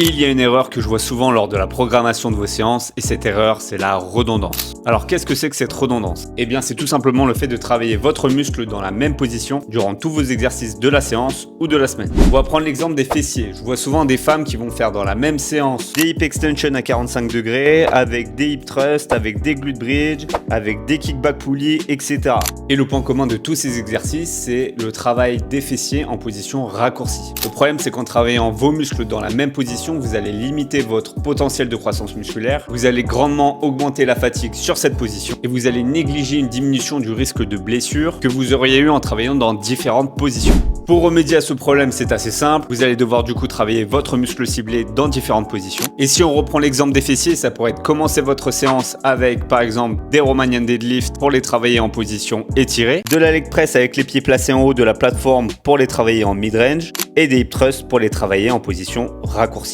Il y a une erreur que je vois souvent lors de la programmation de vos séances et cette erreur, c'est la redondance. Alors qu'est-ce que c'est que cette redondance? Eh bien c'est tout simplement le fait de travailler votre muscle dans la même position durant tous vos exercices de la séance ou de la semaine. On va prendre l'exemple des fessiers. Je vois souvent des femmes qui vont faire dans la même séance des hip extension à 45 degrés, avec des hip thrust, avec des glute bridge, avec des kickback pulleys, etc. Et le point commun de tous ces exercices, c'est le travail des fessiers en position raccourcie. Le problème, c'est qu'en travaillant vos muscles dans la même position, vous allez limiter votre potentiel de croissance musculaire, vous allez grandement augmenter la fatigue sur cette position et vous allez négliger une diminution du risque de blessure que vous auriez eu en travaillant dans différentes positions. Pour remédier à ce problème, c'est assez simple. Vous allez devoir du coup travailler votre muscle ciblé dans différentes positions. Et si on reprend l'exemple des fessiers, ça pourrait être commencer votre séance avec par exemple des Romanian deadlift pour les travailler en position étirée, de la leg press avec les pieds placés en haut de la plateforme pour les travailler en mid-range et des hip thrusts pour les travailler en position raccourcie.